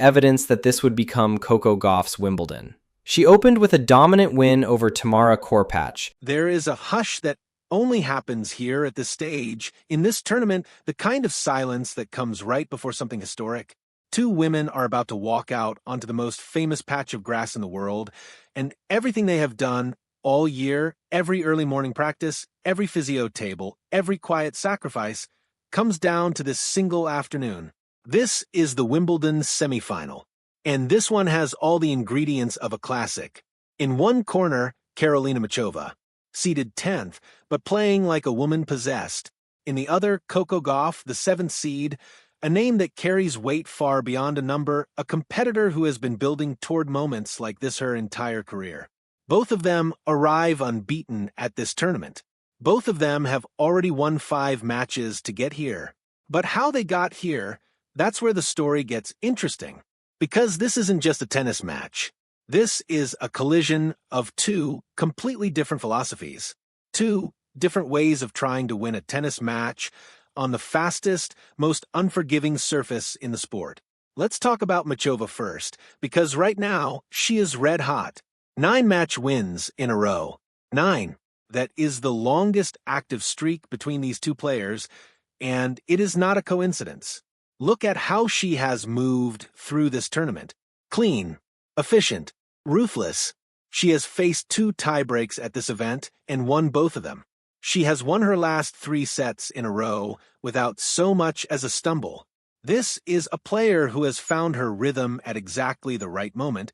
evidence that this would become Coco Gauff's Wimbledon. She opened with a dominant win over Tamara Korpach. There is a hush that only happens here at this stage. In this tournament, the kind of silence that comes right before something historic. Two women are about to walk out onto the most famous patch of grass in the world, and everything they have done all year, every early morning practice, every physio table, every quiet sacrifice, comes down to this single afternoon. This is the Wimbledon semifinal, and this one has all the ingredients of a classic. In one corner, Karolina Muchova, seated 10th, but playing like a woman possessed. In the other, Coco Gauff, the 7th seed, a name that carries weight far beyond a number, a competitor who has been building toward moments like this her entire career. Both of them arrive unbeaten at this tournament. Both of them have already won 5 matches to get here. But how they got here, that's where the story gets interesting. Because this isn't just a tennis match. This is a collision of two completely different philosophies. Two different ways of trying to win a tennis match on the fastest, most unforgiving surface in the sport. Let's talk about Muchova first, because right now, she is red hot. 9 match wins in a row. 9. That is the longest active streak between these two players, and it is not a coincidence. Look at how she has moved through this tournament. Clean, efficient, ruthless. She has faced 2 tiebreaks at this event and won both of them. She has won her last 3 sets in a row without so much as a stumble. This is a player who has found her rhythm at exactly the right moment,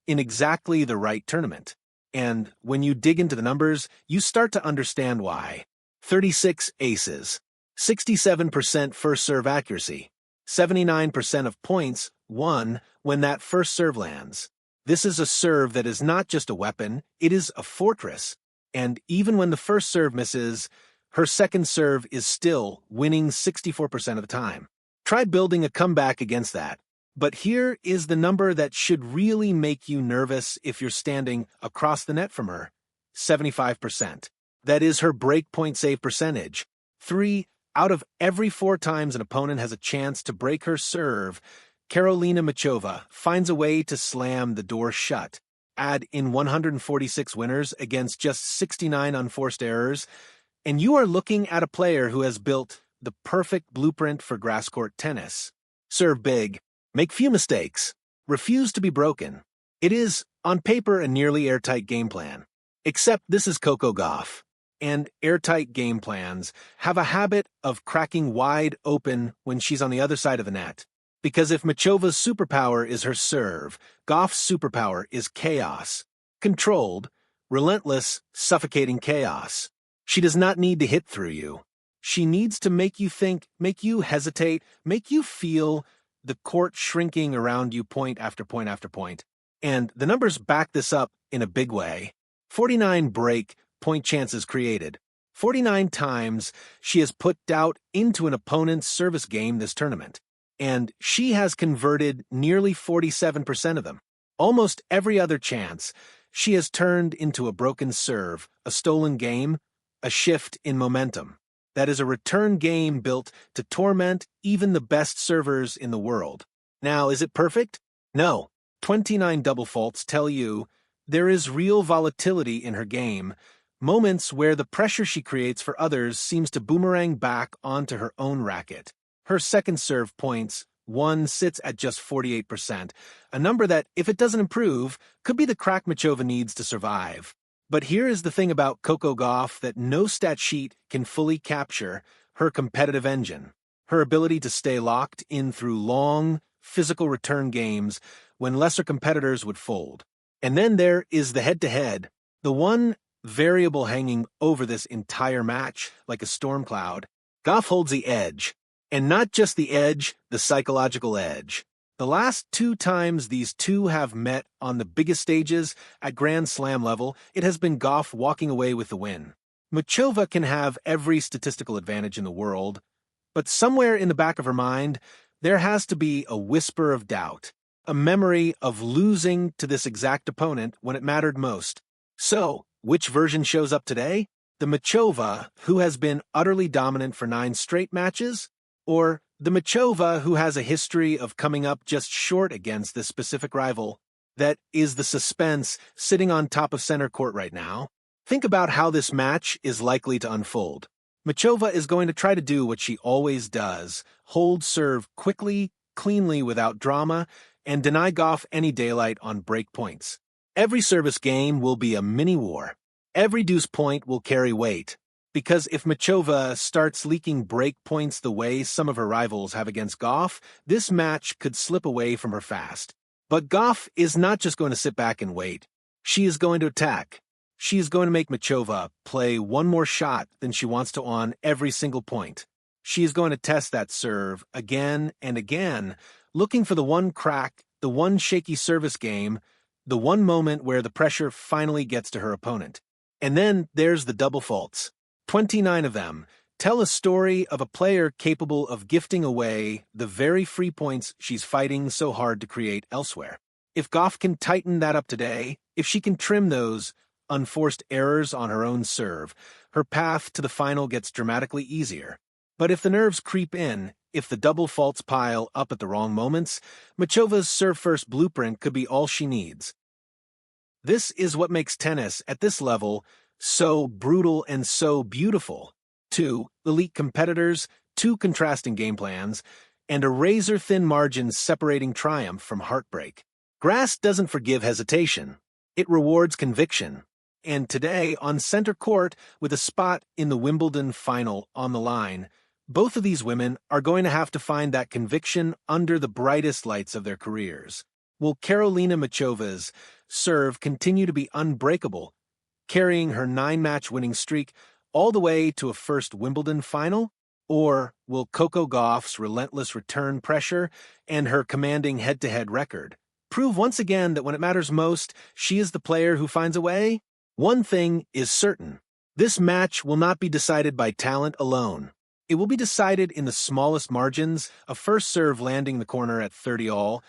in exactly the right tournament. And when you dig into the numbers, you start to understand why. 36 aces, 67% first serve accuracy, 79% of points won when that first serve lands. This is a serve that is not just a weapon, it is a fortress. And even when the first serve misses, her second serve is still winning 64% of the time. Try building a comeback against that. But here is the number that should really make you nervous if you're standing across the net from her. 75%. That is her breakpoint save percentage. 3 out of every 4 times an opponent has a chance to break her serve, Karolina Muchova finds a way to slam the door shut. Add in 146 winners against just 69 unforced errors, and you are looking at a player who has built the perfect blueprint for grass court tennis. Serve big, make few mistakes, refuse to be broken. It is, on paper, a nearly airtight game plan. Except this is Coco Gauff, and airtight game plans have a habit of cracking wide open when she's on the other side of the net. Because if Muchova's superpower is her serve, Gauff's superpower is chaos. Controlled, relentless, suffocating chaos. She does not need to hit through you. She needs to make you think, make you hesitate, make you feel the court shrinking around you point after point after point. And the numbers back this up in a big way. 49 break point chances created. 49 times she has put doubt into an opponent's service game this tournament. And she has converted nearly 47% of them. Almost every other chance, she has turned into a broken serve, a stolen game, a shift in momentum. That is a return game built to torment even the best servers in the world. Now, is it perfect? No. 29 double faults tell you there is real volatility in her game, moments where the pressure she creates for others seems to boomerang back onto her own racket. Her second serve points, 1 sits at just 48%, a number that, if it doesn't improve, could be the crack Muchova needs to survive. But here is the thing about Coco Gauff that no stat sheet can fully capture: her competitive engine, her ability to stay locked in through long, physical return games when lesser competitors would fold. And then there is the head-to-head, the one variable hanging over this entire match like a storm cloud. Gauff holds the edge. And not just the edge, the psychological edge. The last 2 times these two have met on the biggest stages at Grand Slam level, it has been Gauff walking away with the win. Muchova can have every statistical advantage in the world, but somewhere in the back of her mind, there has to be a whisper of doubt, a memory of losing to this exact opponent when it mattered most. So, which version shows up today? The Muchova who has been utterly dominant for 9 straight matches? Or The Muchova, who has a history of coming up just short against this specific rival, that is the suspense sitting on top of center court right now. Think about how this match is likely to unfold. Muchova is going to try to do what she always does, hold serve quickly, cleanly without drama, and deny Gauff any daylight on break points. Every service game will be a mini-war. Every deuce point will carry weight. Because if Muchova starts leaking break points the way some of her rivals have against Gauff, this match could slip away from her fast. But Gauff is not just going to sit back and wait. She is going to attack. She is going to make Muchova play one more shot than she wants to on every single point. She is going to test that serve again and again, looking for the one crack, the one shaky service game, the one moment where the pressure finally gets to her opponent. And then there's the double faults. 29 of them tell a story of a player capable of gifting away the very free points she's fighting so hard to create elsewhere. If Gauff can tighten that up today, if she can trim those unforced errors on her own serve, her path to the final gets dramatically easier. But if the nerves creep in, if the double faults pile up at the wrong moments, Muchova's serve-first blueprint could be all she needs. This is what makes tennis, at this level, so brutal and so beautiful. 2 elite competitors, 2 contrasting game plans, and a razor-thin margin separating triumph from heartbreak. Grass doesn't forgive hesitation. It rewards conviction. And today, on center court, with a spot in the Wimbledon final on the line, both of these women are going to have to find that conviction under the brightest lights of their careers. Will Karolina Muchova's serve continue to be unbreakable, carrying her 9-match winning streak all the way to a first Wimbledon final? Or will Coco Gauff's relentless return pressure and her commanding head-to-head record prove once again that when it matters most, she is the player who finds a way? One thing is certain. This match will not be decided by talent alone. It will be decided in the smallest margins, a first serve landing the corner at 30-all,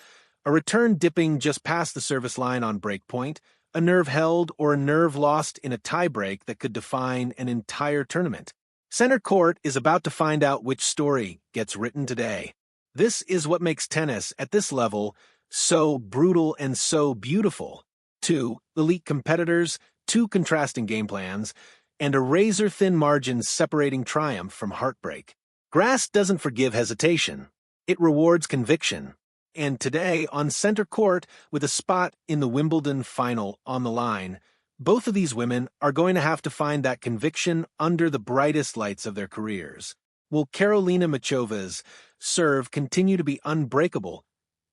a return dipping just past the service line on break point, a nerve held or a nerve lost in a tiebreak that could define an entire tournament. Center court is about to find out which story gets written today. This is what makes tennis, at this level, so brutal and so beautiful. 2 elite competitors, 2 contrasting game plans, and a razor-thin margin separating triumph from heartbreak. Grass doesn't forgive hesitation. It rewards conviction. And today, on center court, with a spot in the Wimbledon final on the line, both of these women are going to have to find that conviction under the brightest lights of their careers. Will Karolina Muchova's serve continue to be unbreakable,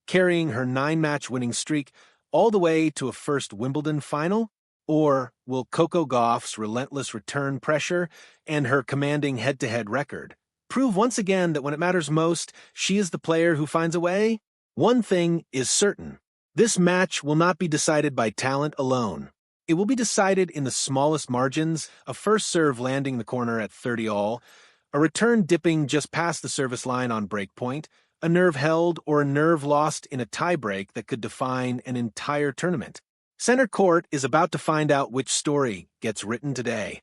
carrying her 9-match winning streak all the way to a first Wimbledon final? Or will Coco Gauff's relentless return pressure and her commanding head-to-head record prove once again that when it matters most, she is the player who finds a way? One thing is certain. This match will not be decided by talent alone. It will be decided in the smallest margins, a first serve landing the corner at 30-all, a return dipping just past the service line on break point, a nerve held or a nerve lost in a tiebreak that could define an entire tournament. Center court is about to find out which story gets written today.